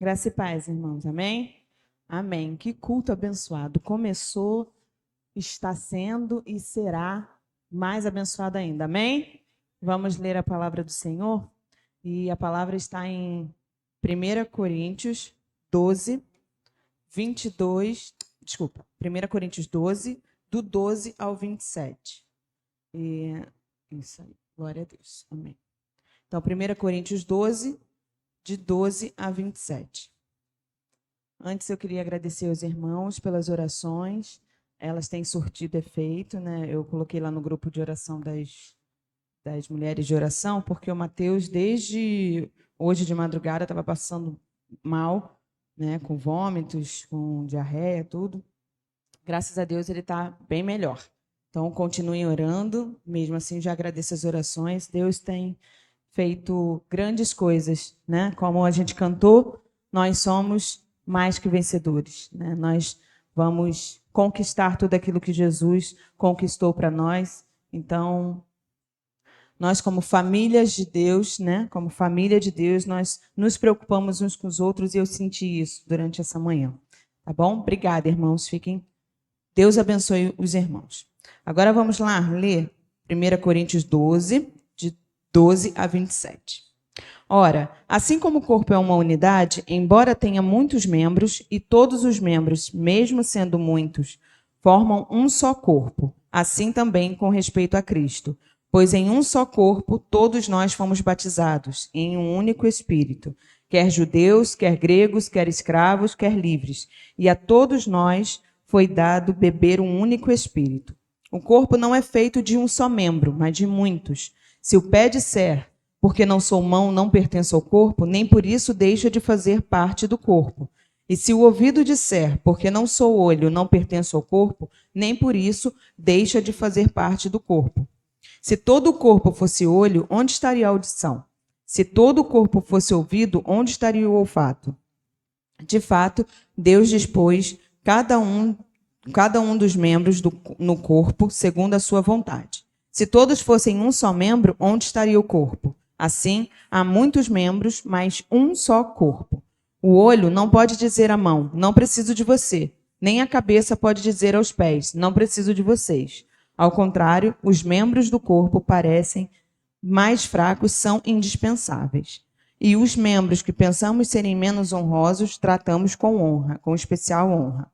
Graça e paz, irmãos. Amém? Amém. Que culto abençoado. Começou, está sendo e será mais abençoado ainda. Amém? Vamos ler a palavra do Senhor. E a palavra está em 1 Coríntios 12, 22. Desculpa, 1 Coríntios 12, do 12 ao 27. Isso aí. Glória a Deus. Amém. Então, 1 Coríntios 12, de 12 a 27. Antes eu queria agradecer aos irmãos pelas orações. Elas têm surtido efeito, né? Eu coloquei lá no grupo de oração das mulheres de oração, porque o Mateus, desde hoje de madrugada, estava passando mal, né? Com vômitos, com diarreia, tudo. Graças a Deus ele está bem melhor. Então, continuem orando. Mesmo assim, já agradeço as orações. Deus tem feito grandes coisas, né? Como a gente cantou, nós somos mais que vencedores, né? Nós vamos conquistar tudo aquilo que Jesus conquistou para nós. Então, nós como famílias de Deus, né? Como família de Deus, nós nos preocupamos uns com os outros e eu senti isso durante essa manhã. Tá bom? Obrigada, irmãos. Deus abençoe os irmãos. Agora vamos lá ler 1 Coríntios 12, de 12 a 27. Ora, assim como o corpo é uma unidade, embora tenha muitos membros, e todos os membros, mesmo sendo muitos, formam um só corpo, assim também com respeito a Cristo. Pois em um só corpo todos nós fomos batizados, em um único Espírito, quer judeus, quer gregos, quer escravos, quer livres, e a todos nós foi dado beber um único Espírito. O corpo não é feito de um só membro, mas de muitos. Se o pé disser, porque não sou mão, não pertenço ao corpo, nem por isso deixa de fazer parte do corpo. E se o ouvido disser, porque não sou olho, não pertenço ao corpo, nem por isso deixa de fazer parte do corpo. Se todo o corpo fosse olho, onde estaria a audição? Se todo o corpo fosse ouvido, onde estaria o olfato? De fato, Deus dispôs cada um dos membros no corpo segundo a sua vontade. Se todos fossem um só membro, onde estaria o corpo? Assim, há muitos membros, mas um só corpo. O olho não pode dizer à mão, não preciso de você. Nem a cabeça pode dizer aos pés, não preciso de vocês. Ao contrário, os membros do corpo parecem mais fracos são indispensáveis. E os membros que pensamos serem menos honrosos, tratamos com honra, com especial honra.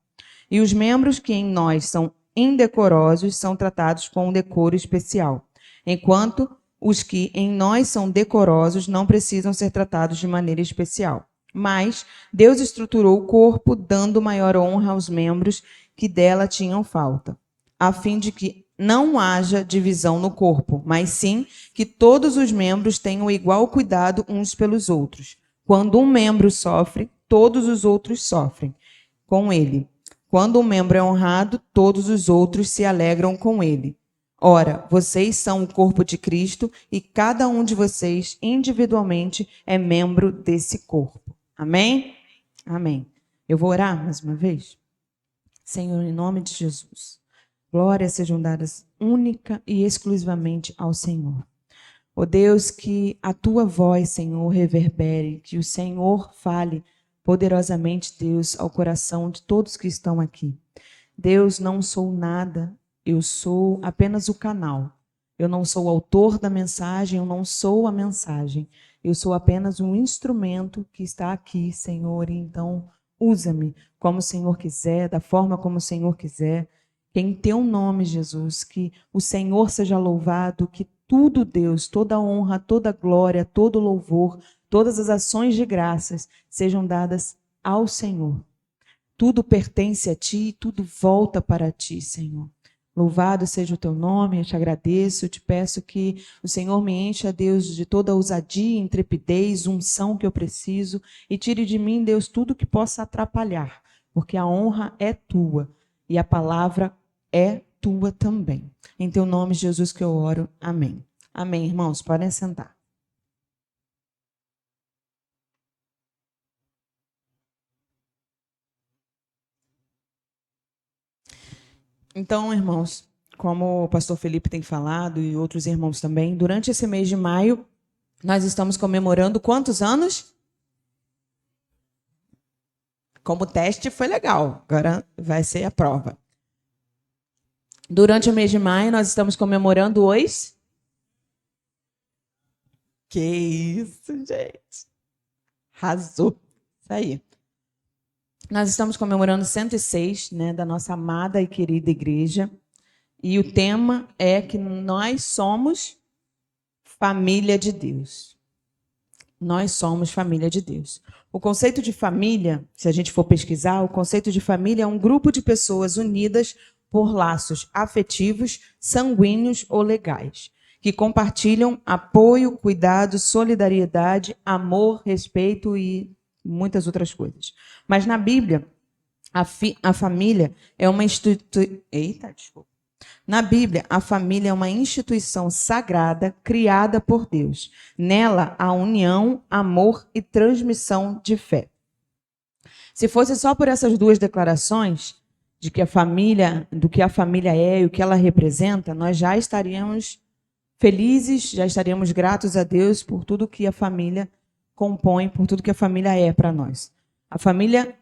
E os membros que em nós são indecorosos são tratados com um decoro especial, enquanto os que em nós são decorosos não precisam ser tratados de maneira especial. Mas Deus estruturou o corpo, dando maior honra aos membros que dela tinham falta, a fim de que não haja divisão no corpo, mas sim que todos os membros tenham igual cuidado uns pelos outros. Quando um membro sofre, todos os outros sofrem com ele. Quando um membro é honrado, todos os outros se alegram com ele. Ora, vocês são o corpo de Cristo e cada um de vocês, individualmente, é membro desse corpo. Amém? Amém. Eu vou orar mais uma vez. Senhor, em nome de Jesus, glórias sejam dadas única e exclusivamente ao Senhor. Ó Deus, que a tua voz, Senhor, reverbere, que o Senhor fale poderosamente, Deus, ao coração de todos que estão aqui. Deus, não sou nada, eu sou apenas o canal. Eu não sou o autor da mensagem, eu não sou a mensagem. Eu sou apenas um instrumento que está aqui, Senhor. Então, usa-me como o Senhor quiser, da forma como o Senhor quiser. Que em teu nome, Jesus, que o Senhor seja louvado, que tudo, Deus, toda honra, toda glória, todo louvor, todas as ações de graças sejam dadas ao Senhor. Tudo pertence a ti, tudo volta para ti, Senhor. Louvado seja o teu nome, eu te agradeço, eu te peço que o Senhor me encha, Deus, de toda a ousadia, intrepidez, unção que eu preciso e tire de mim, Deus, tudo que possa atrapalhar, porque a honra é tua e a palavra é tua também. Em teu nome, Jesus, que eu oro. Amém. Amém, irmãos, podem sentar. Então, irmãos, como o pastor Felipe tem falado e outros irmãos também, durante esse mês de maio, nós estamos comemorando quantos anos? Como teste foi legal, agora vai ser a prova. Durante o mês de maio, nós estamos comemorando os... Que isso, gente. Arrasou. Isso aí. Nós estamos comemorando 106, né, da nossa amada e querida igreja. E o tema é que nós somos família de Deus. Nós somos família de Deus. O conceito de família, se a gente for pesquisar, o conceito de família é um grupo de pessoas unidas por laços afetivos, sanguíneos ou legais, que compartilham apoio, cuidado, solidariedade, amor, respeito e muitas outras coisas. Mas na Bíblia, a família é uma Na Bíblia, a família é uma instituição sagrada criada por Deus. Nela há união, amor e transmissão de fé. Se fosse só por essas duas declarações de que a família, do que a família é e o que ela representa, nós já estaríamos felizes, já estaríamos gratos a Deus por tudo que a família compõe, por tudo que a família é para nós. A família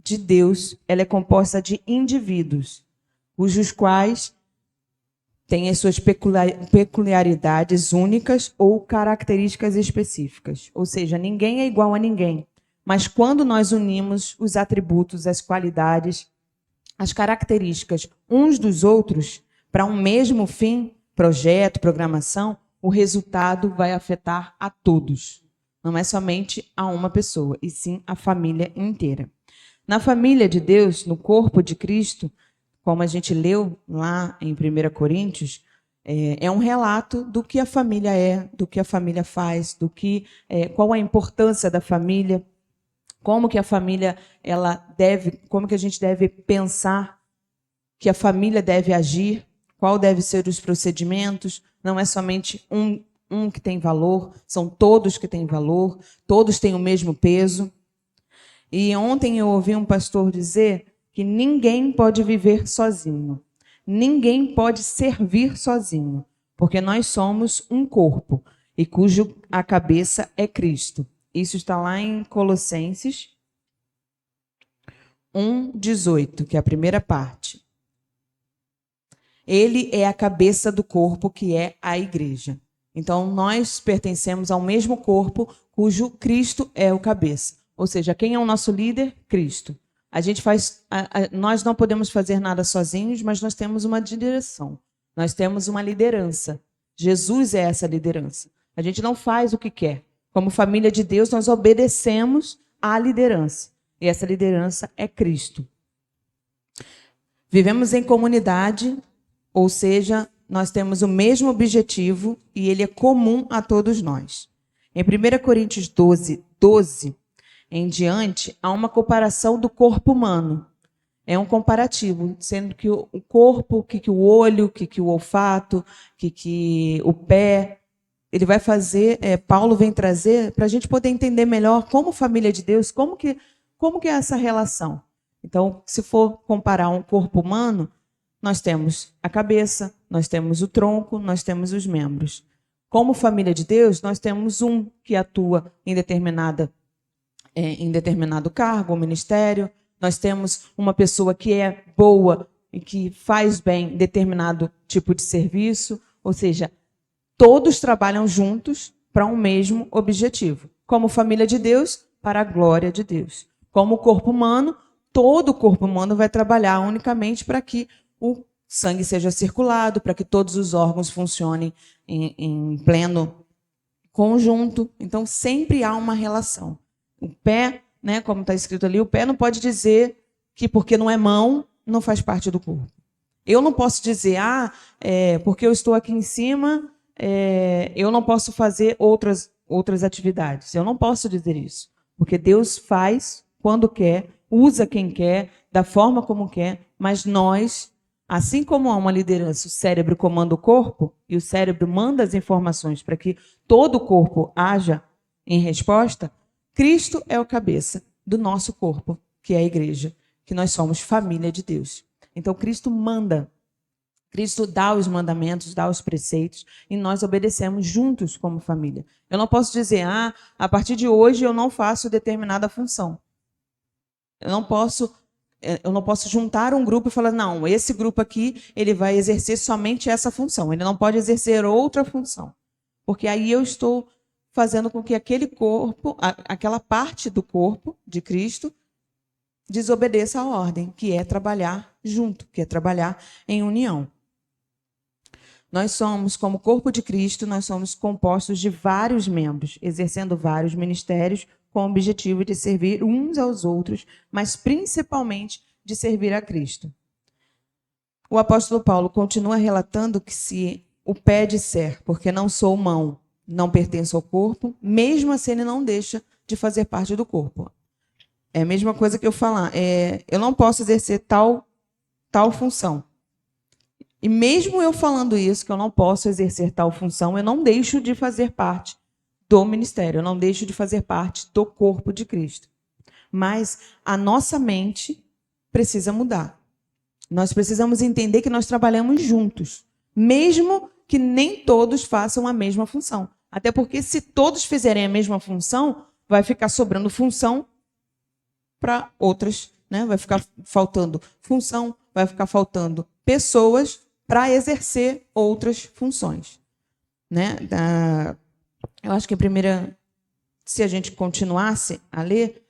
de Deus, ela é composta de indivíduos, cujos quais têm as suas peculiaridades únicas ou características específicas. Ou seja, ninguém é igual a ninguém. Mas quando nós unimos os atributos, as qualidades, as características uns dos outros para um mesmo fim, projeto, programação, o resultado vai afetar a todos. Não é somente a uma pessoa, e sim a família inteira. Na família de Deus, no corpo de Cristo, como a gente leu lá em 1 Coríntios, é um relato do que a família é, do que a família faz, do que qual a importância da família, como que a família como que a gente deve pensar que a família deve agir, qual deve ser os procedimentos. Não é somente um que tem valor, são todos que têm valor, todos têm o mesmo peso. E ontem eu ouvi um pastor dizer que ninguém pode viver sozinho, ninguém pode servir sozinho, porque nós somos um corpo, e cujo a cabeça é Cristo. Isso está lá em Colossenses 1:18, que é a primeira parte. Ele é a cabeça do corpo, que é a igreja. Então, nós pertencemos ao mesmo corpo, cujo Cristo é o cabeça. Ou seja, quem é o nosso líder? Cristo. Nós não podemos fazer nada sozinhos, mas nós temos uma direção. Nós temos uma liderança. Jesus é essa liderança. A gente não faz o que quer. Como família de Deus, nós obedecemos à liderança. E essa liderança é Cristo. Vivemos em comunidade, ou seja, nós temos o mesmo objetivo e ele é comum a todos nós. Em 1 Coríntios 12 em diante, há uma comparação do corpo humano. É um comparativo, sendo que o corpo, que o olho, que o olfato, que o pé, ele vai fazer, Paulo vem trazer para a gente poder entender melhor como família de Deus, como que é essa relação. Então, se for comparar um corpo humano, nós temos a cabeça, nós temos o tronco, nós temos os membros. Como família de Deus, nós temos um que atua em determinado cargo ou ministério, nós temos uma pessoa que é boa e que faz bem determinado tipo de serviço, ou seja, todos trabalham juntos para um mesmo objetivo. Como família de Deus, para a glória de Deus. Como corpo humano, todo o corpo humano vai trabalhar unicamente para que o sangue seja circulado, para que todos os órgãos funcionem em pleno conjunto. Então, sempre há uma relação. O pé, né, como está escrito ali, o pé não pode dizer que porque não é mão, não faz parte do corpo. Eu não posso dizer, porque eu estou aqui em cima, eu não posso fazer outras atividades. Eu não posso dizer isso. Porque Deus faz quando quer, usa quem quer, da forma como quer, mas nós, assim como há uma liderança, o cérebro comanda o corpo, e o cérebro manda as informações para que todo o corpo haja em resposta, Cristo é o cabeça do nosso corpo, que é a igreja, que nós somos família de Deus. Então, Cristo manda, Cristo dá os mandamentos, dá os preceitos, e nós obedecemos juntos como família. Eu não posso dizer, a partir de hoje eu não faço determinada função. Eu não posso juntar um grupo e falar, não, esse grupo aqui, ele vai exercer somente essa função. Ele não pode exercer outra função. Porque aí eu estou fazendo com que aquele corpo, aquela parte do corpo de Cristo, desobedeça à ordem, que é trabalhar junto, que é trabalhar em união. Nós somos, como corpo de Cristo, nós somos compostos de vários membros, exercendo vários ministérios com o objetivo de servir uns aos outros, mas principalmente de servir a Cristo. O apóstolo Paulo continua relatando que se o pé disser, porque não sou mão, não pertenço ao corpo, mesmo assim ele não deixa de fazer parte do corpo. É a mesma coisa que eu falar, eu não posso exercer tal função. E mesmo eu falando isso, que eu não posso exercer tal função, eu não deixo de fazer parte do ministério, eu não deixo de fazer parte do corpo de Cristo. Mas a nossa mente precisa mudar. Nós precisamos entender que nós trabalhamos juntos, mesmo que nem todos façam a mesma função. Até porque se todos fizerem a mesma função, vai ficar sobrando função para outras, né? Vai ficar faltando função, vai ficar faltando pessoas para exercer outras funções, né? Eu acho que a primeira, se a gente continuasse a ler,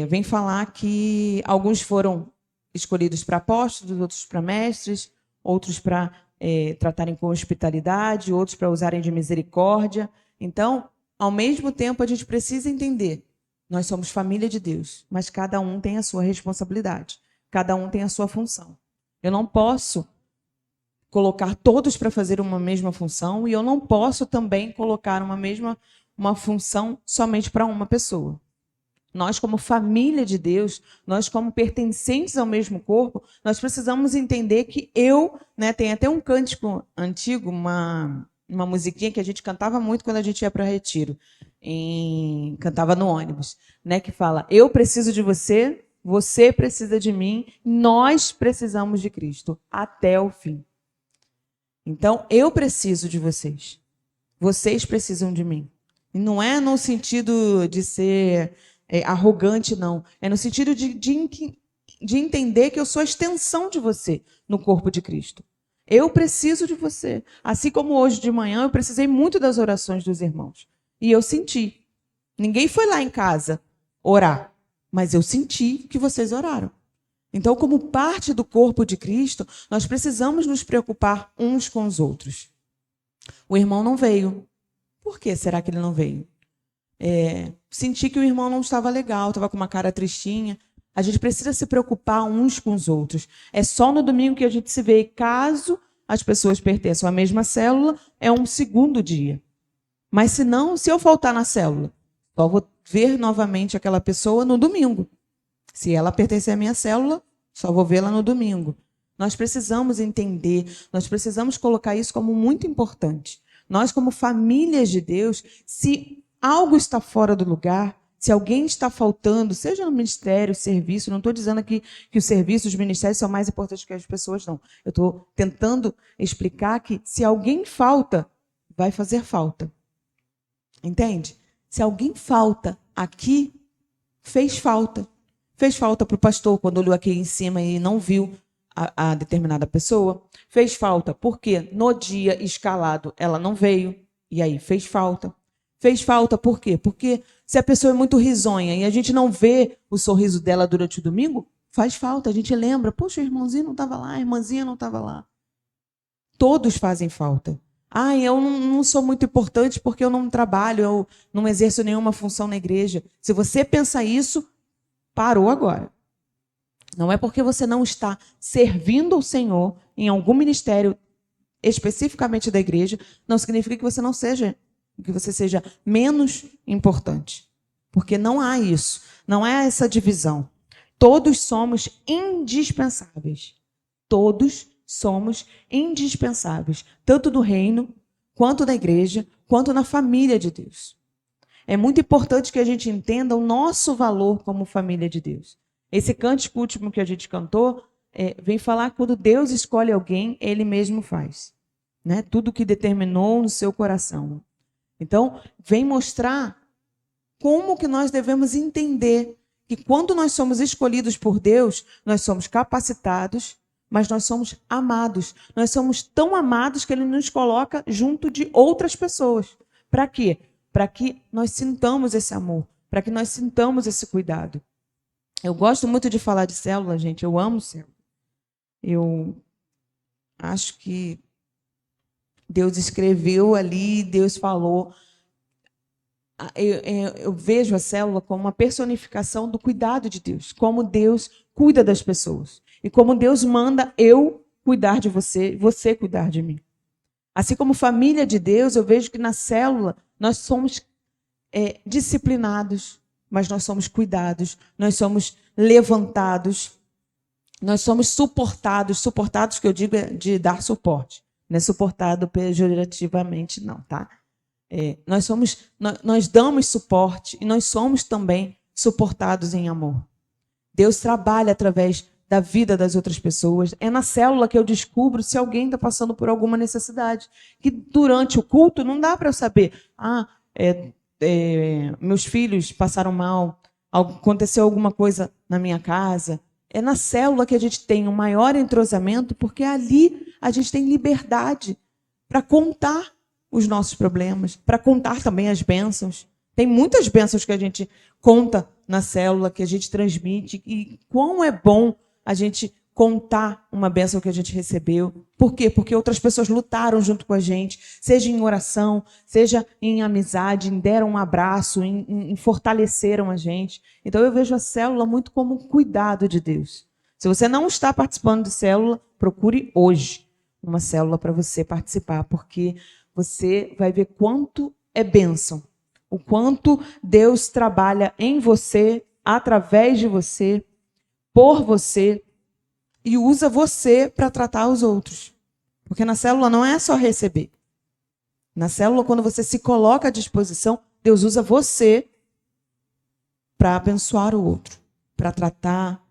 vem falar que alguns foram escolhidos para apóstolos, outros para mestres, outros para tratarem com hospitalidade, outros para usarem de misericórdia. Então, ao mesmo tempo, a gente precisa entender, nós somos família de Deus, mas cada um tem a sua responsabilidade, cada um tem a sua função. Eu não posso colocar todos para fazer uma mesma função e eu não posso também colocar uma função somente para uma pessoa. Nós, como família de Deus, nós, como pertencentes ao mesmo corpo, nós precisamos entender que tem até um cântico antigo, uma musiquinha que a gente cantava muito quando a gente ia para o retiro, cantava no ônibus, né, que fala, eu preciso de você, você precisa de mim, nós precisamos de Cristo, até o fim. Então, eu preciso de vocês. Vocês precisam de mim. E não é no sentido de ser arrogante, não. É no sentido de entender que eu sou a extensão de você no corpo de Cristo. Eu preciso de você. Assim como hoje de manhã, eu precisei muito das orações dos irmãos. E eu senti. Ninguém foi lá em casa orar, mas eu senti que vocês oraram. Então, como parte do corpo de Cristo, nós precisamos nos preocupar uns com os outros. O irmão não veio. Por que será que ele não veio? Senti que o irmão não estava legal, estava com uma cara tristinha. A gente precisa se preocupar uns com os outros. É só no domingo que a gente se vê. E caso as pessoas pertençam à mesma célula, é um segundo dia. Mas se eu faltar na célula, só vou ver novamente aquela pessoa no domingo. Se ela pertencer à minha célula, só vou vê-la no domingo. Nós precisamos entender, nós precisamos colocar isso como muito importante. Nós, como famílias de Deus, se algo está fora do lugar, se alguém está faltando, seja no ministério, serviço, não estou dizendo aqui que os serviços, os ministérios são mais importantes que as pessoas, não. Eu estou tentando explicar que se alguém falta, vai fazer falta. Entende? Se alguém falta aqui, fez falta. Fez falta para o pastor quando olhou aqui em cima e não viu a determinada pessoa. Fez falta porque no dia escalado ela não veio e aí fez falta. Fez falta por quê? Porque se a pessoa é muito risonha e a gente não vê o sorriso dela durante o domingo, faz falta. A gente lembra, poxa, o irmãozinho não estava lá, a irmãzinha não estava lá. Todos fazem falta. Eu não sou muito importante porque eu não trabalho, eu não exerço nenhuma função na igreja. Se você pensa isso, parou agora. Não é porque você não está servindo ao Senhor em algum ministério especificamente da igreja, não significa que você seja menos importante. Porque não há isso, não há essa divisão. Todos somos indispensáveis. Todos somos indispensáveis, tanto no reino, quanto na igreja, quanto na família de Deus. É muito importante que a gente entenda o nosso valor como família de Deus. Esse cântico último que a gente cantou vem falar que quando Deus escolhe alguém, Ele mesmo faz. Né? Tudo que determinou no seu coração. Então, vem mostrar como que nós devemos entender que quando nós somos escolhidos por Deus, nós somos capacitados, mas nós somos amados. Nós somos tão amados que Ele nos coloca junto de outras pessoas. Para quê? Para que nós sintamos esse amor, para que nós sintamos esse cuidado. Eu gosto muito de falar de célula, gente. Eu amo célula. Eu acho que Deus escreveu ali, Deus falou. Eu vejo a célula como uma personificação do cuidado de Deus, como Deus cuida das pessoas e como Deus manda eu cuidar de você, você cuidar de mim. Assim como família de Deus, eu vejo que na célula nós somos disciplinados, mas nós somos cuidados, nós somos levantados, nós somos suportados. Suportados que eu digo é de dar suporte, não é suportado pejorativamente não, tá? Nós damos suporte e nós somos também suportados em amor. Deus trabalha através da vida das outras pessoas. É na célula que eu descubro se alguém está passando por alguma necessidade. Que durante o culto não dá para eu saber. Meus filhos passaram mal, aconteceu alguma coisa na minha casa. É na célula que a gente tem um maior entrosamento, porque ali a gente tem liberdade para contar os nossos problemas, para contar também as bênçãos. Tem muitas bênçãos que a gente conta na célula, que a gente transmite, e quão é bom a gente contar uma bênção que a gente recebeu. Por quê? Porque outras pessoas lutaram junto com a gente, seja em oração, seja em amizade, em deram um abraço, em fortaleceram a gente. Então eu vejo a célula muito como um cuidado de Deus. Se você não está participando de célula, procure hoje uma célula para você participar, porque você vai ver quanto é bênção, o quanto Deus trabalha em você, através de você, por você, e usa você para tratar os outros. Porque na célula não é só receber. Na célula, quando você se coloca à disposição, Deus usa você para abençoar o outro, para tratar,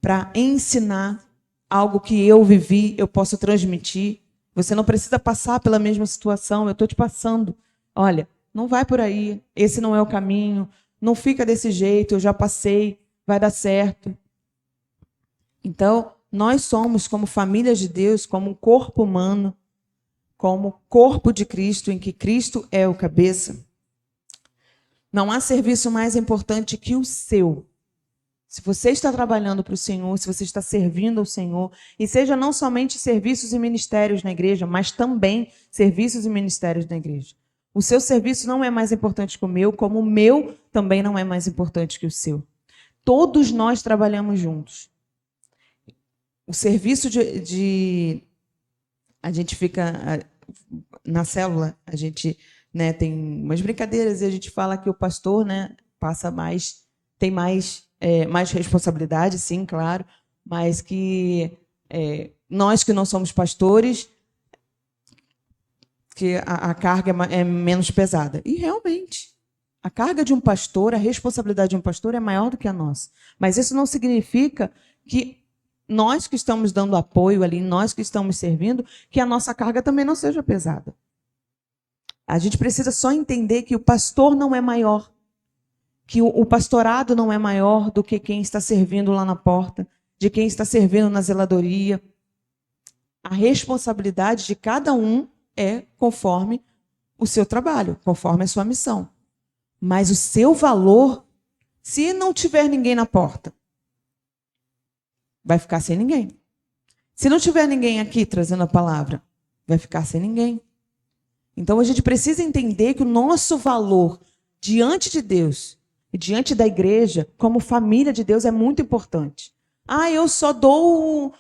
para ensinar algo que eu vivi, eu posso transmitir. Você não precisa passar pela mesma situação, eu estou te passando. Olha, não vai por aí, esse não é o caminho, não fica desse jeito, eu já passei, vai dar certo. Então, nós somos, como família de Deus, como um corpo humano, como corpo de Cristo, em que Cristo é o cabeça. Não há serviço mais importante que o seu. Se você está trabalhando para o Senhor, se você está servindo ao Senhor, e seja não somente serviços e ministérios na igreja, mas também serviços e ministérios na igreja. O seu serviço não é mais importante que o meu, como o meu também não é mais importante que o seu. Todos nós trabalhamos juntos. O serviço a gente fica na célula, a gente, né, tem umas brincadeiras e a gente fala que o pastor, né, tem mais responsabilidade, sim, claro, mas que nós que não somos pastores, que a carga é menos pesada. E realmente, a carga de um pastor, a responsabilidade de um pastor é maior do que a nossa. Mas isso não significa que nós que estamos dando apoio ali, nós que estamos servindo, que a nossa carga também não seja pesada. A gente precisa só entender que o pastor não é maior, que o pastorado não é maior do que quem está servindo lá na porta, de quem está servindo na zeladoria. A responsabilidade de cada um é conforme o seu trabalho, conforme a sua missão. Mas o seu valor, se não tiver ninguém na porta, vai ficar sem ninguém. Se não tiver ninguém aqui trazendo a palavra, vai ficar sem ninguém. Então a gente precisa entender que o nosso valor diante de Deus e diante da igreja, como família de Deus, é muito importante. Eu só dou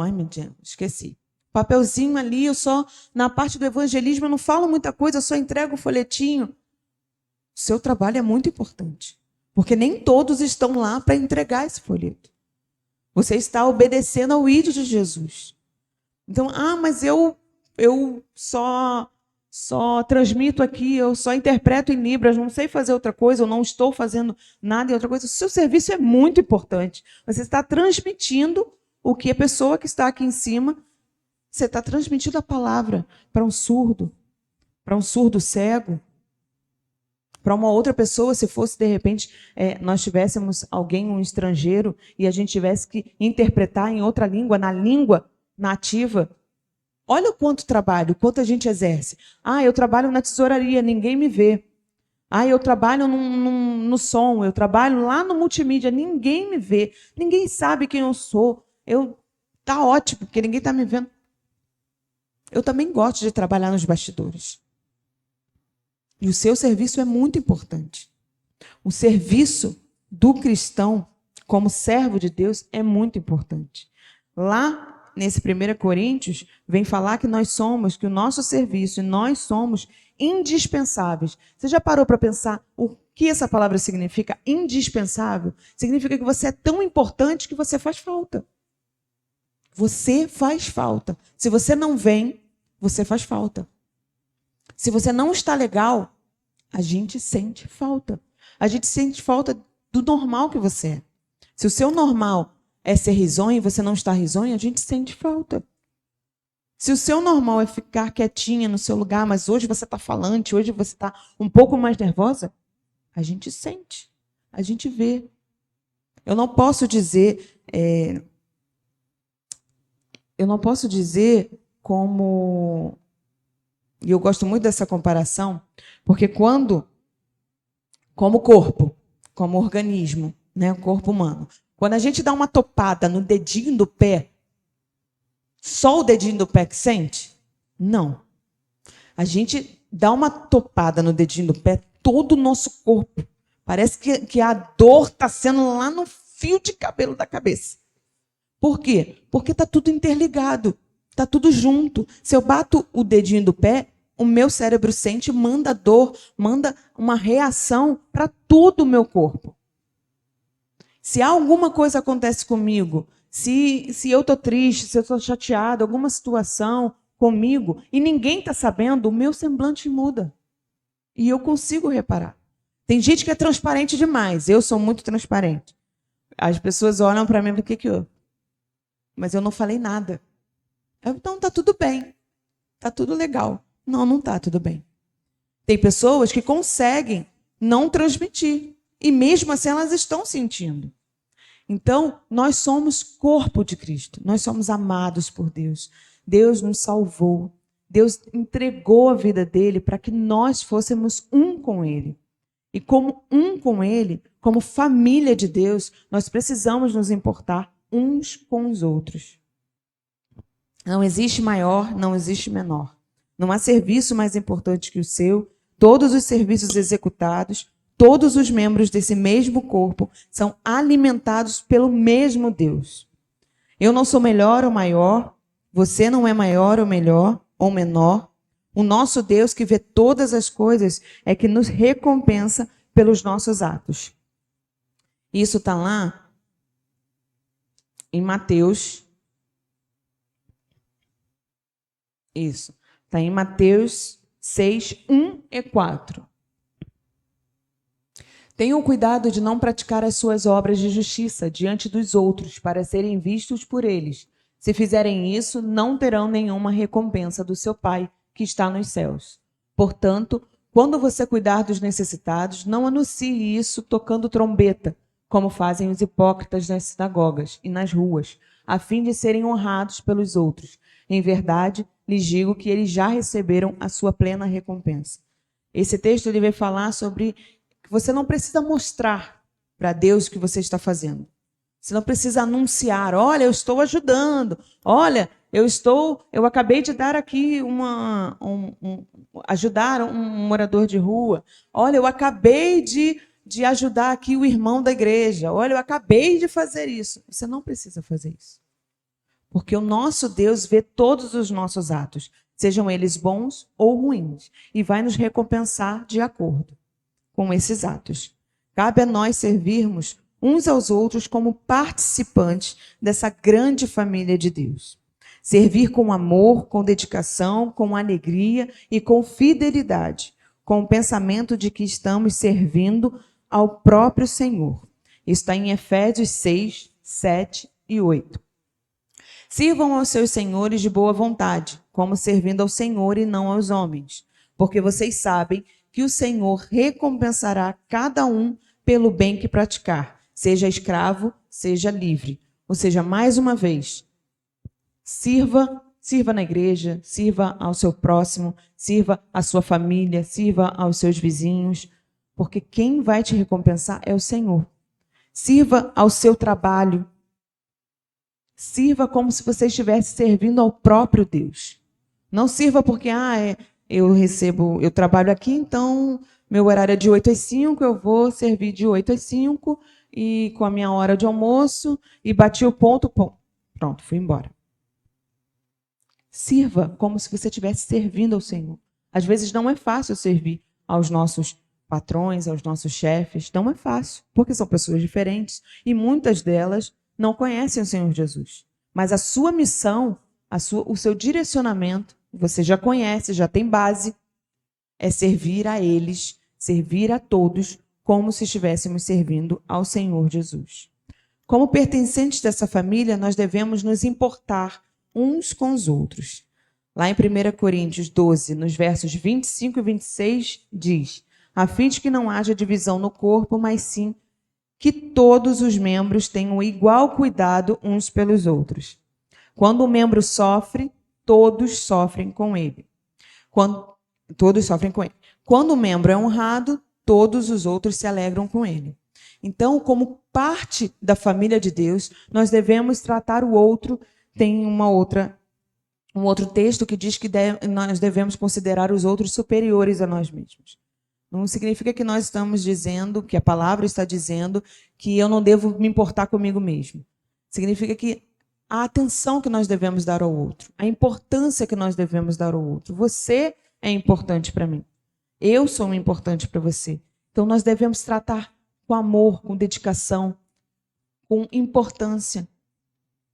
ai, meu Deus, esqueci. Papelzinho ali, eu só, na parte do evangelismo, eu não falo muita coisa, eu só entrego o folhetinho. O seu trabalho é muito importante. Porque nem todos estão lá para entregar esse folheto. Você está obedecendo ao ídolo de Jesus. Então, mas eu só transmito aqui, eu só interpreto em Libras, não sei fazer outra coisa, eu não estou fazendo nada em outra coisa. O seu serviço é muito importante. Você está transmitindo o que a pessoa que está aqui em cima, você está transmitindo a palavra para um surdo cego. Para uma outra pessoa, se fosse, de repente, nós tivéssemos alguém, um estrangeiro, e a gente tivesse que interpretar em outra língua, na língua nativa, olha o quanto trabalho, o quanto a gente exerce. Eu trabalho na tesouraria, ninguém me vê. Eu trabalho no som, eu trabalho lá no multimídia, ninguém me vê, ninguém sabe quem eu sou. Tá ótimo, porque ninguém está me vendo. Eu também gosto de trabalhar nos bastidores. E o seu serviço é muito importante. O serviço do cristão, como servo de Deus, é muito importante. Lá, nesse 1 Coríntios, vem falar que que o nosso serviço, e nós somos indispensáveis. Você já parou para pensar o que essa palavra significa? Indispensável? Significa que você é tão importante que você faz falta. Você faz falta. Se você não vem, você faz falta. Se você não está legal, a gente sente falta. A gente sente falta do normal que você é. Se o seu normal é ser risonho e você não está risonho, a gente sente falta. Se o seu normal é ficar quietinha no seu lugar, mas hoje você está falante, hoje você está um pouco mais nervosa, a gente sente, a gente vê. Eu não posso dizer como... E eu gosto muito dessa comparação, porque como corpo, como organismo, né, o corpo humano, quando a gente dá uma topada no dedinho do pé, só o dedinho do pé que sente? Não. A gente dá uma topada no dedinho do pé, todo o nosso corpo. Parece que a dor está sendo lá no fio de cabelo da cabeça. Por quê? Porque está tudo interligado, está tudo junto. Se eu bato o dedinho do pé, o meu cérebro sente, manda dor, manda uma reação para todo o meu corpo. Se alguma coisa acontece comigo, se eu estou triste, se eu estou chateado, alguma situação comigo, e ninguém está sabendo, o meu semblante muda. E eu consigo reparar. Tem gente que é transparente demais, eu sou muito transparente. As pessoas olham para mim e falam, o que houve? Mas eu não falei nada. Então está tudo bem, está tudo legal. Não está tudo bem. Tem pessoas que conseguem não transmitir. E mesmo assim elas estão sentindo. Então, nós somos corpo de Cristo. Nós somos amados por Deus. Deus nos salvou. Deus entregou a vida dele para que nós fôssemos um com ele. E como um com ele, como família de Deus, nós precisamos nos importar uns com os outros. Não existe maior, não existe menor. Não há serviço mais importante que o seu. Todos os serviços executados, todos os membros desse mesmo corpo são alimentados pelo mesmo Deus. Eu não sou melhor ou maior, você não é maior ou melhor ou menor. O nosso Deus, que vê todas as coisas, é que nos recompensa pelos nossos atos. Isso está lá em Mateus. Isso. Está em Mateus 6, 1 e 4. Tenham cuidado de não praticar as suas obras de justiça diante dos outros, para serem vistos por eles. Se fizerem isso, não terão nenhuma recompensa do seu Pai, que está nos céus. Portanto, quando você cuidar dos necessitados, não anuncie isso tocando trombeta, como fazem os hipócritas nas sinagogas e nas ruas, a fim de serem honrados pelos outros. Em verdade, lhes digo que eles já receberam a sua plena recompensa. Esse texto ele vai falar sobre que você não precisa mostrar para Deus o que você está fazendo. Você não precisa anunciar, olha, eu estou ajudando, olha, eu acabei de dar aqui ajudar um morador de rua, olha, eu acabei de ajudar aqui o irmão da igreja, olha, eu acabei de fazer isso. Você não precisa fazer isso. Porque o nosso Deus vê todos os nossos atos, sejam eles bons ou ruins, e vai nos recompensar de acordo com esses atos. Cabe a nós servirmos uns aos outros como participantes dessa grande família de Deus. Servir com amor, com dedicação, com alegria e com fidelidade, com o pensamento de que estamos servindo ao próprio Senhor. Isso está em Efésios 6, 7 e 8. Sirvam aos seus senhores de boa vontade, como servindo ao Senhor e não aos homens, porque vocês sabem que o Senhor recompensará cada um pelo bem que praticar, seja escravo, seja livre. Ou seja, mais uma vez, sirva na igreja, sirva ao seu próximo, sirva à sua família, sirva aos seus vizinhos, porque quem vai te recompensar é o Senhor. Sirva ao seu trabalho. Sirva como se você estivesse servindo ao próprio Deus. Não sirva porque eu trabalho aqui, então meu horário é de 8 às 5, eu vou servir de 8 às 5 e com a minha hora de almoço e bati o ponto, pronto, fui embora. Sirva como se você estivesse servindo ao Senhor. Às vezes não é fácil servir aos nossos patrões, aos nossos chefes, não é fácil, porque são pessoas diferentes e muitas delas não conhecem o Senhor Jesus. Mas a sua missão, o seu direcionamento, você já conhece, já tem base, é servir a eles, servir a todos, como se estivéssemos servindo ao Senhor Jesus. Como pertencentes dessa família, nós devemos nos importar uns com os outros. Lá em 1 Coríntios 12, nos versos 25 e 26, diz: a fim de que não haja divisão no corpo, mas sim que todos os membros tenham igual cuidado uns pelos outros. Quando um membro sofre, todos sofrem com ele. Quando um membro é honrado, todos os outros se alegram com ele. Então, como parte da família de Deus, nós devemos tratar o outro. Tem um outro texto que diz que nós devemos considerar os outros superiores a nós mesmos. Não significa que nós estamos dizendo, que a palavra está dizendo, que eu não devo me importar comigo mesmo. Significa que a atenção que nós devemos dar ao outro, a importância que nós devemos dar ao outro. Você é importante para mim. Eu sou importante para você. Então nós devemos tratar com amor, com dedicação, com importância.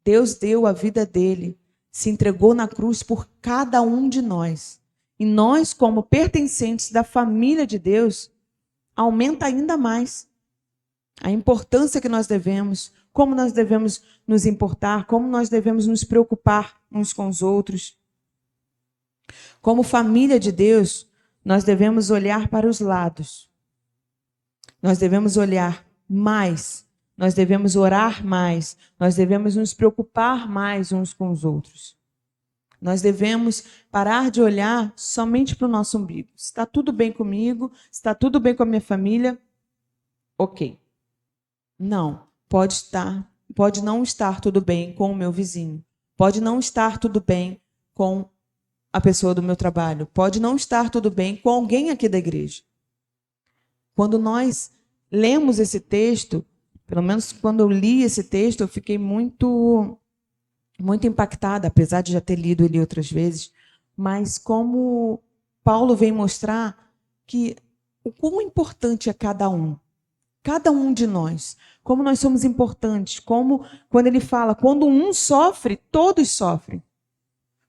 Deus deu a vida dele, se entregou na cruz por cada um de nós. E nós, como pertencentes da família de Deus, aumenta ainda mais a importância que nós devemos, como nós devemos nos importar, como nós devemos nos preocupar uns com os outros. Como família de Deus, nós devemos olhar para os lados. Nós devemos olhar mais. Nós devemos orar mais, nós devemos nos preocupar mais uns com os outros. Nós devemos parar de olhar somente para o nosso umbigo. Se está tudo bem comigo, se está tudo bem com a minha família, ok. Não, pode não estar tudo bem com o meu vizinho. Pode não estar tudo bem com a pessoa do meu trabalho. Pode não estar tudo bem com alguém aqui da igreja. Quando nós lemos esse texto, pelo menos quando eu li esse texto, eu fiquei muito impactada, apesar de já ter lido ele outras vezes, mas como Paulo vem mostrar que o quão importante é cada um de nós, como nós somos importantes, como quando ele fala, quando um sofre, todos sofrem.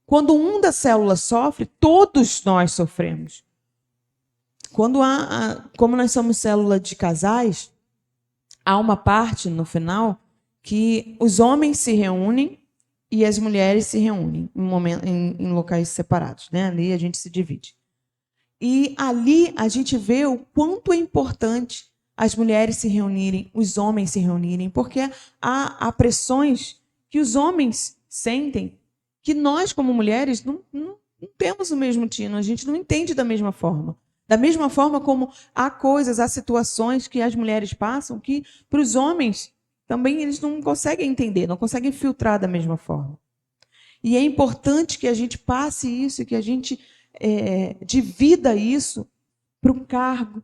Quando um da célula sofre, todos nós sofremos. Como nós somos célula de casais, há uma parte no final que os homens se reúnem e as mulheres se reúnem em locais separados, né? Ali a gente se divide. E ali a gente vê o quanto é importante as mulheres se reunirem, os homens se reunirem, porque há pressões que os homens sentem que nós, como mulheres, não temos o mesmo tino, a gente não entende da mesma forma. Da mesma forma como há situações que as mulheres passam que, para os homens, também eles não conseguem entender, não conseguem filtrar da mesma forma. E é importante que a gente passe isso, que a gente divida isso para o cargo,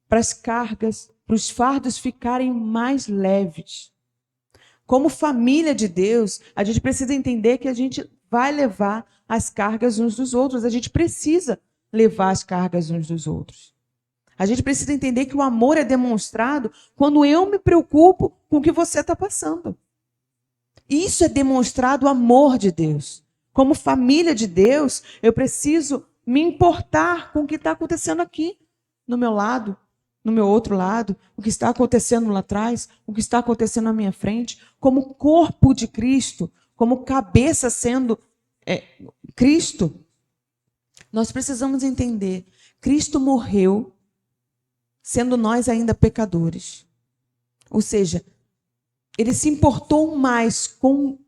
para as cargas, para os fardos ficarem mais leves. Como família de Deus, a gente precisa entender que a gente vai levar as cargas uns dos outros, a gente precisa levar as cargas uns dos outros. A gente precisa entender que o amor é demonstrado quando eu me preocupo com o que você está passando. Isso é demonstrado o amor de Deus. Como família de Deus, eu preciso me importar com o que está acontecendo aqui, no meu lado, no meu outro lado, o que está acontecendo lá atrás, o que está acontecendo à minha frente, como corpo de Cristo, como cabeça sendo Cristo. Nós precisamos entender, Cristo morreu sendo nós ainda pecadores. Ou seja, ele se importou mais com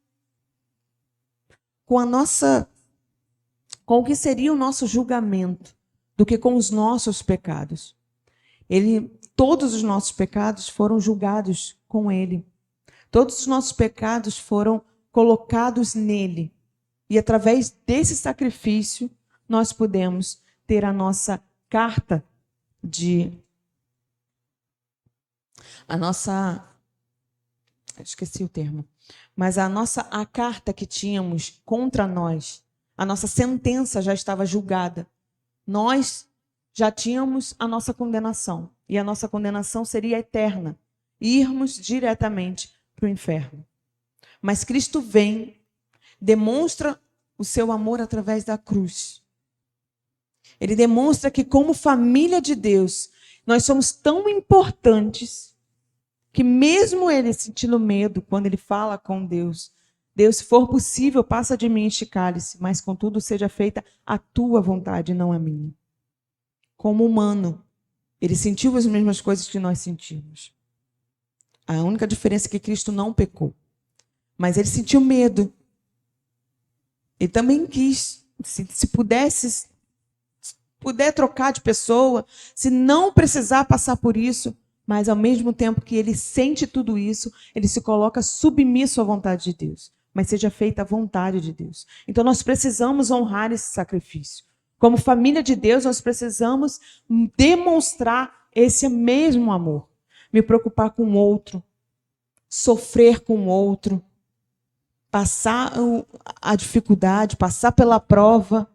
o que seria o nosso julgamento do que com os nossos pecados. Todos os nossos pecados foram julgados com ele. Todos os nossos pecados foram colocados nele. E através desse sacrifício, nós podemos ter a nossa carta esqueci o termo. Mas a carta que tínhamos contra nós, a nossa sentença já estava julgada. Nós já tínhamos a nossa condenação. E a nossa condenação seria eterna. Irmos diretamente para o inferno. Mas Cristo vem, demonstra o seu amor através da cruz. Ele demonstra que, como família de Deus, nós somos tão importantes que mesmo ele sentindo medo quando ele fala com Deus, se for possível, passa de mim este cálice, mas contudo seja feita a tua vontade, não a minha. Como humano, ele sentiu as mesmas coisas que nós sentimos. A única diferença é que Cristo não pecou. Mas ele sentiu medo. Ele também quis, se puder trocar de pessoa, se não precisar passar por isso, mas ao mesmo tempo que ele sente tudo isso, ele se coloca submisso à vontade de Deus. Mas seja feita a vontade de Deus. Então nós precisamos honrar esse sacrifício. Como família de Deus, nós precisamos demonstrar esse mesmo amor. Me preocupar com o outro, sofrer com o outro, passar a dificuldade, passar pela prova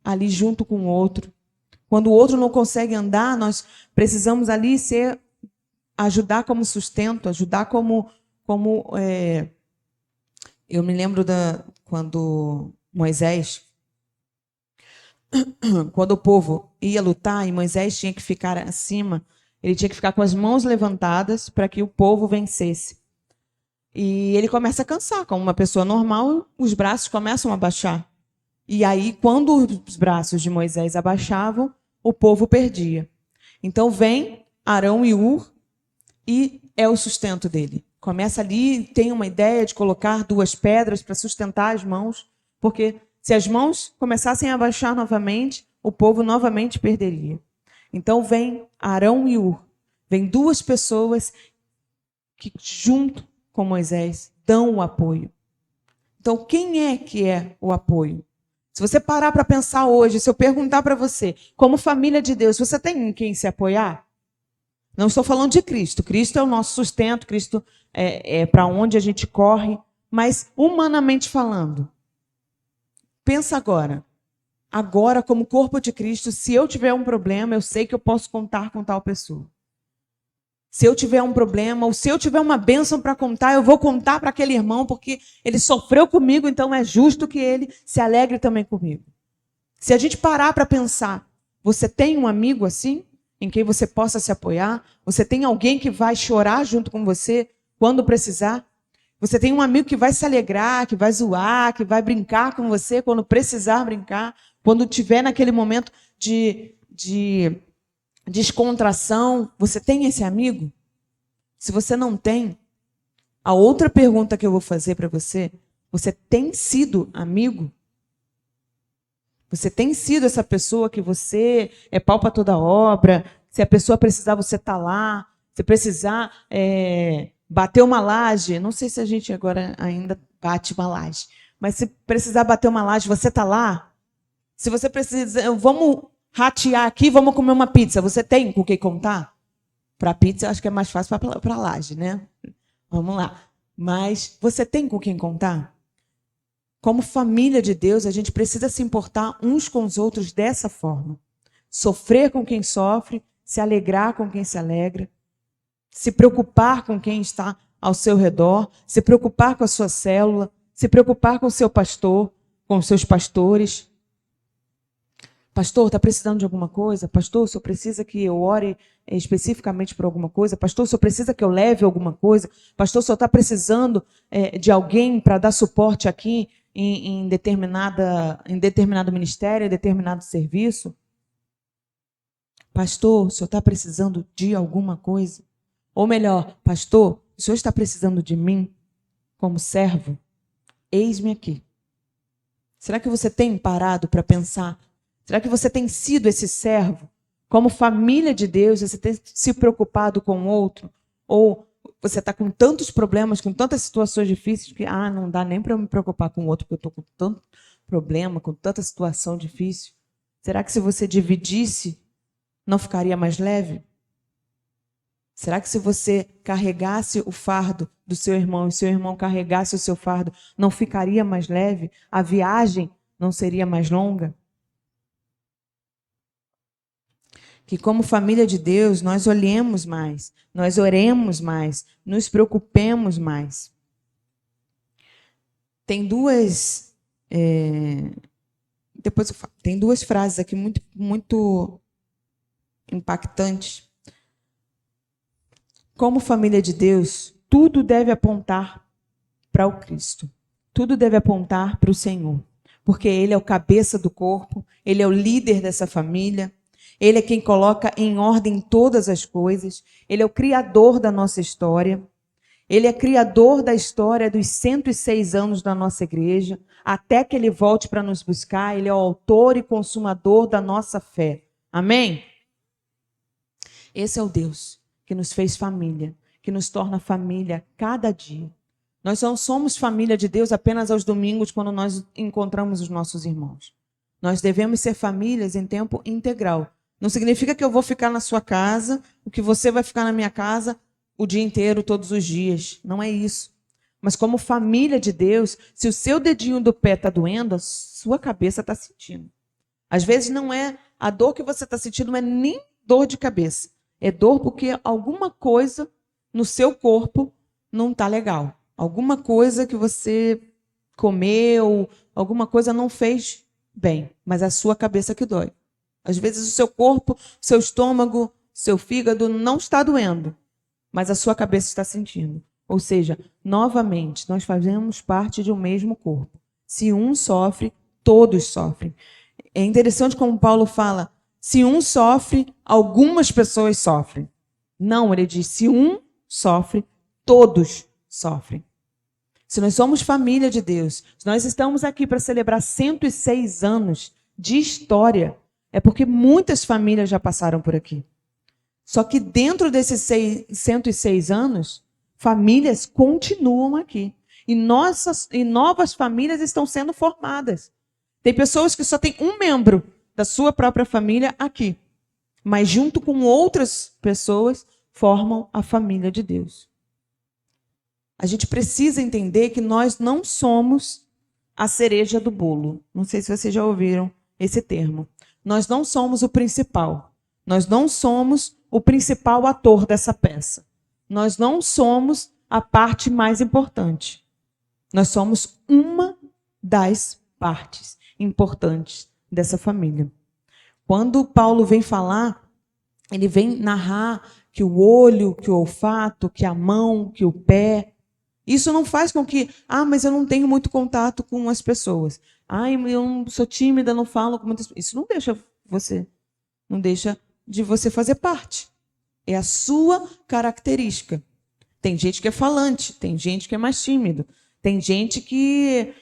ali junto com o outro. Quando o outro não consegue andar, nós precisamos ali ajudar como sustento, ajudar como eu me lembro quando Moisés, quando o povo ia lutar e Moisés tinha que ficar acima, ele tinha que ficar com as mãos levantadas para que o povo vencesse. E ele começa a cansar, como uma pessoa normal, os braços começam a baixar. E aí, quando os braços de Moisés abaixavam, o povo perdia. Então vem Arão e Hur, e é o sustento dele. Começa ali, tem uma ideia de colocar 2 pedras para sustentar as mãos, porque se as mãos começassem a baixar novamente, o povo novamente perderia. Então vem Arão e Hur, vem 2 pessoas que, junto com Moisés, dão o apoio. Então, quem é que é o apoio? Se você parar para pensar hoje, se eu perguntar para você, como família de Deus, você tem em quem se apoiar? Não estou falando de Cristo. Cristo é o nosso sustento, Cristo é para onde a gente corre. Mas, humanamente falando, pensa agora. Agora, como corpo de Cristo, se eu tiver um problema, eu sei que eu posso contar com tal pessoa. Se eu tiver um problema, ou se eu tiver uma bênção para contar, eu vou contar para aquele irmão, porque ele sofreu comigo, então é justo que ele se alegre também comigo. Se a gente parar para pensar, você tem um amigo assim? Em quem você possa se apoiar? Você tem alguém que vai chorar junto com você quando precisar? Você tem um amigo que vai se alegrar, que vai zoar, que vai brincar com você quando precisar brincar, quando tiver naquele momento de descontração? Você tem esse amigo? Se você não tem, a outra pergunta que eu vou fazer para você tem sido amigo? Você tem sido essa pessoa que você é pau para toda obra? Se a pessoa precisar, você está lá. Se precisar bater uma laje, não sei se a gente agora ainda bate uma laje, mas se precisar bater uma laje, você está lá? Se você precisa, vamos ratear aqui, vamos comer uma pizza, você tem com quem contar? Para a pizza, eu acho que é mais fácil para a laje, né? Vamos lá. Mas você tem com quem contar? Como família de Deus, a gente precisa se importar uns com os outros dessa forma. Sofrer com quem sofre, se alegrar com quem se alegra, se preocupar com quem está ao seu redor, se preocupar com a sua célula, se preocupar com o seu pastor, com os seus pastores. Pastor, está precisando de alguma coisa? Pastor, o senhor precisa que eu ore especificamente por alguma coisa? Pastor, o senhor precisa que eu leve alguma coisa? Pastor, o senhor está precisando de alguém para dar suporte aqui em determinado ministério, em determinado serviço? pastor, o senhor está precisando de alguma coisa? Ou melhor, pastor, o senhor está precisando de mim como servo? Eis-me aqui. Será que você tem parado para pensar? Será que você tem sido esse servo? Como família de Deus, você tem se preocupado com o outro? Ou você está com tantos problemas, com tantas situações difíceis, que não dá nem para eu me preocupar com o outro, porque eu estou com tanto problema, com tanta situação difícil. Será que se você dividisse, não ficaria mais leve? Será que se você carregasse o fardo do seu irmão e seu irmão carregasse o seu fardo, não ficaria mais leve? A viagem não seria mais longa? Que como família de Deus, nós olhemos mais, nós oremos mais, nos preocupemos mais. Tem duas frases aqui muito impactantes. Como família de Deus, tudo deve apontar para o Cristo. Tudo deve apontar para o Senhor. Porque Ele é o cabeça do corpo, Ele é o líder dessa família, Ele é quem coloca em ordem todas as coisas, Ele é o criador da nossa história, Ele é criador da história dos 106 anos da nossa igreja, até que Ele volte para nos buscar, Ele é o autor e consumador da nossa fé. Amém? Esse é o Deus que nos fez família, que nos torna família cada dia. Nós não somos família de Deus apenas aos domingos, quando nós encontramos os nossos irmãos. Nós devemos ser famílias em tempo integral. Não significa que eu vou ficar na sua casa, o que você vai ficar na minha casa o dia inteiro, todos os dias. Não é isso. Mas como família de Deus, se o seu dedinho do pé está doendo, a sua cabeça está sentindo. Às vezes não é a dor que você está sentindo, não é nem dor de cabeça. É dor porque alguma coisa no seu corpo não está legal. Alguma coisa que você comeu, alguma coisa não fez bem, mas a sua cabeça que dói. Às vezes o seu corpo, seu estômago, seu fígado não está doendo, mas a sua cabeça está sentindo. Ou seja, novamente, nós fazemos parte de um mesmo corpo. Se um sofre, todos sofrem. É interessante como Paulo fala, se um sofre, algumas pessoas sofrem. Não, ele diz, se um sofre, todos sofrem. Se nós somos família de Deus, se nós estamos aqui para celebrar 106 anos de história, é porque muitas famílias já passaram por aqui. Só que dentro desses 106 anos, famílias continuam aqui. E novas famílias estão sendo formadas. Tem pessoas que só têm um membro da sua própria família aqui, mas junto com outras pessoas formam a família de Deus. A gente precisa entender que nós não somos a cereja do bolo. Não sei se vocês já ouviram esse termo. Nós não somos o principal. Nós não somos o principal ator dessa peça. Nós não somos a parte mais importante. Nós somos uma das partes importantes dessa família. Quando Paulo vem falar, ele vem narrar que o olho, que o olfato, que a mão, que o pé, isso não faz com que, mas eu não tenho muito contato com as pessoas. Eu sou tímida, não falo com muitas pessoas. Isso não deixa de você fazer parte. É a sua característica. Tem gente que é falante, tem gente que é mais tímido, tem gente que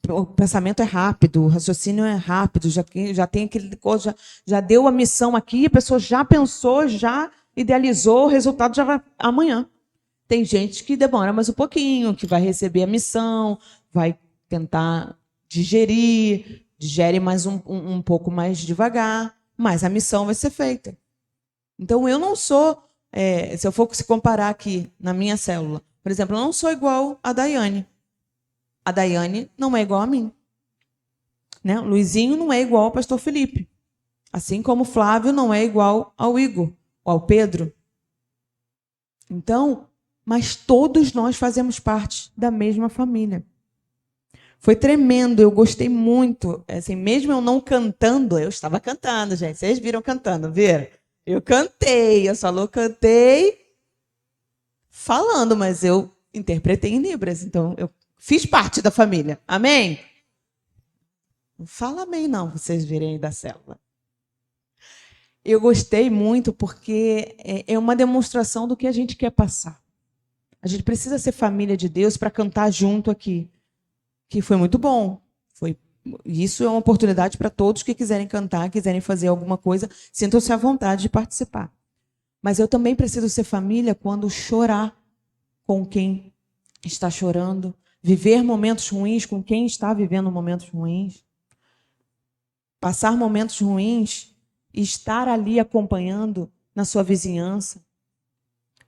o pensamento é rápido, o raciocínio é rápido, já tem aquele coisa, já deu a missão aqui, a pessoa já pensou, já idealizou, o resultado já vai amanhã. Tem gente que demora mais um pouquinho, que vai receber a missão, vai tentar digere mais um pouco mais devagar, mas a missão vai ser feita. Então, eu não sou, se eu for se comparar aqui na minha célula, por exemplo, eu não sou igual a Daiane. A Daiane não é igual a mim. Né? O Luizinho não é igual ao pastor Felipe. Assim como o Flávio não é igual ao Igor, ou ao Pedro. Então, mas todos nós fazemos parte da mesma família. Foi tremendo, eu gostei muito. Assim, mesmo eu não cantando, eu estava cantando, gente. Vocês viram cantando, viram? Eu cantei, eu só cantei falando, mas eu interpretei em Libras. Então, eu fiz parte da família. Amém? Não fala amém, não, vocês virem aí da célula. Eu gostei muito porque é uma demonstração do que a gente quer passar. A gente precisa ser família de Deus para cantar junto aqui, que foi muito bom. Isso é uma oportunidade para todos que quiserem cantar, quiserem fazer alguma coisa, sintam-se à vontade de participar. Mas eu também preciso ser família quando chorar com quem está chorando, viver momentos ruins com quem está vivendo momentos ruins, passar momentos ruins e estar ali acompanhando na sua vizinhança,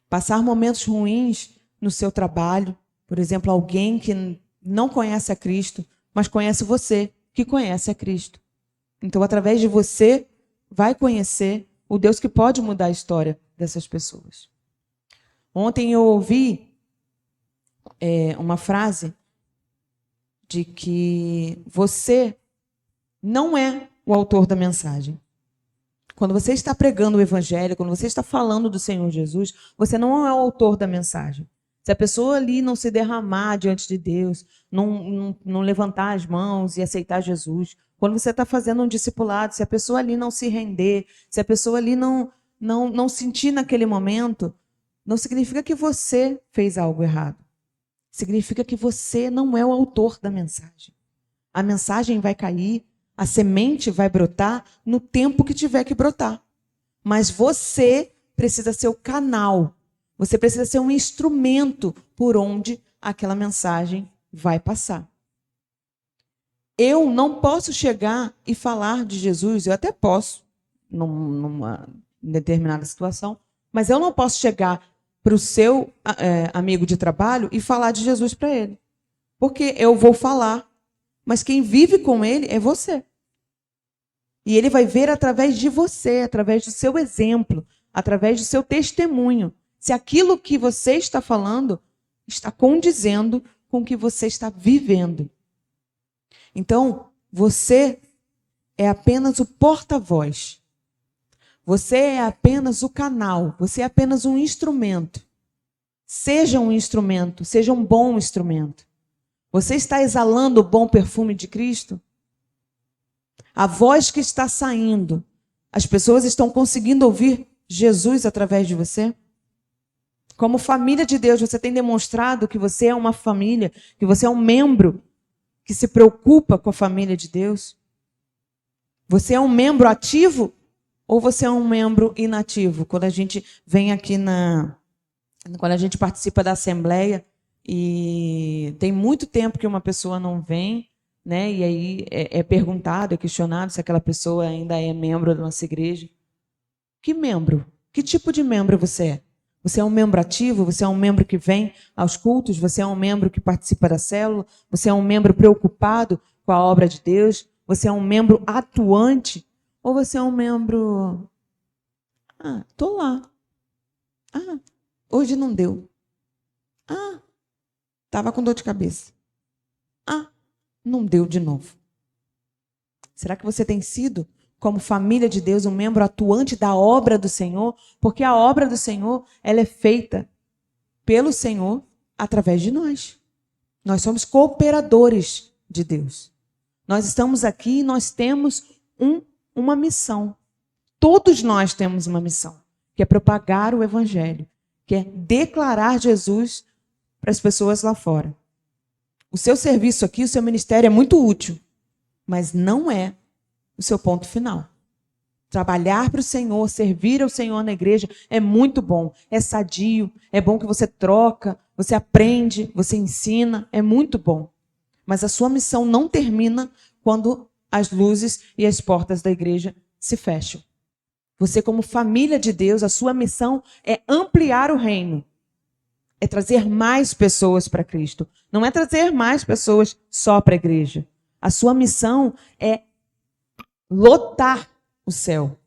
passar momentos ruins no seu trabalho, por exemplo, alguém que não conhece a Cristo, mas conhece você, que conhece a Cristo. Então, através de você, vai conhecer o Deus que pode mudar a história dessas pessoas. Ontem eu ouvi uma frase de que você não é o autor da mensagem. Quando você está pregando o evangelho, quando você está falando do Senhor Jesus, você não é o autor da mensagem. Se a pessoa ali não se derramar diante de Deus, não levantar as mãos e aceitar Jesus, quando você está fazendo um discipulado, se a pessoa ali não se render, se a pessoa ali não sentir naquele momento, não significa que você fez algo errado. Significa que você não é o autor da mensagem. A mensagem vai cair, a semente vai brotar no tempo que tiver que brotar. Mas você precisa ser o canal. Você precisa ser um instrumento por onde aquela mensagem vai passar. Eu não posso chegar e falar de Jesus, eu até posso, numa determinada situação, mas eu não posso chegar para o seu amigo de trabalho e falar de Jesus para ele. Porque eu vou falar, mas quem vive com ele é você. E ele vai ver através de você, através do seu exemplo, através do seu testemunho, se aquilo que você está falando está condizendo com o que você está vivendo. Então, você é apenas o porta-voz. Você é apenas o canal, você é apenas um instrumento. Seja um instrumento, seja um bom instrumento. Você está exalando o bom perfume de Cristo? A voz que está saindo, as pessoas estão conseguindo ouvir Jesus através de você? Como família de Deus, você tem demonstrado que você é uma família, que você é um membro que se preocupa com a família de Deus? Você é um membro ativo ou você é um membro inativo? Quando a gente vem aqui quando a gente participa da assembleia e tem muito tempo que uma pessoa não vem, né? E aí é perguntado, é questionado se aquela pessoa ainda é membro da nossa igreja. Que membro? Que tipo de membro você é? Você é um membro ativo? Você é um membro que vem aos cultos? Você é um membro que participa da célula? Você é um membro preocupado com a obra de Deus? Você é um membro atuante? Ou você é um membro... tô lá. Hoje não deu. Estava com dor de cabeça. Não deu de novo. Será que você tem sido, como família de Deus, um membro atuante da obra do Senhor? Porque a obra do Senhor, ela é feita pelo Senhor através de nós. Nós somos cooperadores de Deus. Nós estamos aqui e nós temos uma missão. Todos nós temos uma missão, que é propagar o Evangelho, que é declarar Jesus para as pessoas lá fora. O seu serviço aqui, o seu ministério é muito útil, mas não é o seu ponto final. Trabalhar para o Senhor, servir ao Senhor na igreja é muito bom, é sadio, é bom que você troca, você aprende, você ensina, é muito bom. Mas a sua missão não termina quando as luzes e as portas da igreja se fecham. Você, como família de Deus, a sua missão é ampliar o reino. É trazer mais pessoas para Cristo. Não é trazer mais pessoas só para a igreja. A sua missão é lotar o céu.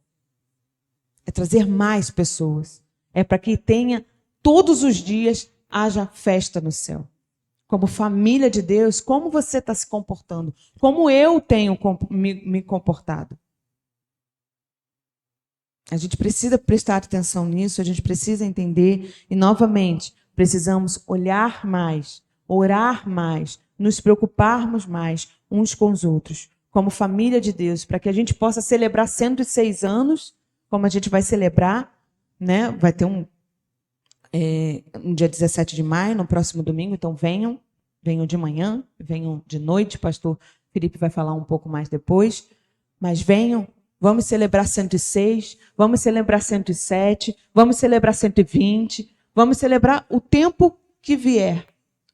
É trazer mais pessoas. É para que tenha, todos os dias, haja festa no céu. Como família de Deus, como você está se comportando? Como eu tenho me comportado? A gente precisa prestar atenção nisso, a gente precisa entender e, novamente, precisamos olhar mais, orar mais, nos preocuparmos mais uns com os outros, como família de Deus, para que a gente possa celebrar 106 anos como a gente vai celebrar, né? Vai ter um dia 17 de maio, no próximo domingo, então venham de manhã, venham de noite, pastor Felipe vai falar um pouco mais depois, mas venham, vamos celebrar 106, vamos celebrar 107, vamos celebrar 120, vamos celebrar o tempo que vier,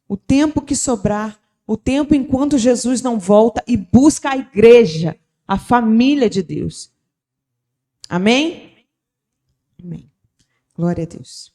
o tempo que sobrar, o tempo enquanto Jesus não volta e busca a igreja, a família de Deus. Amém? Amém. Glória a Deus.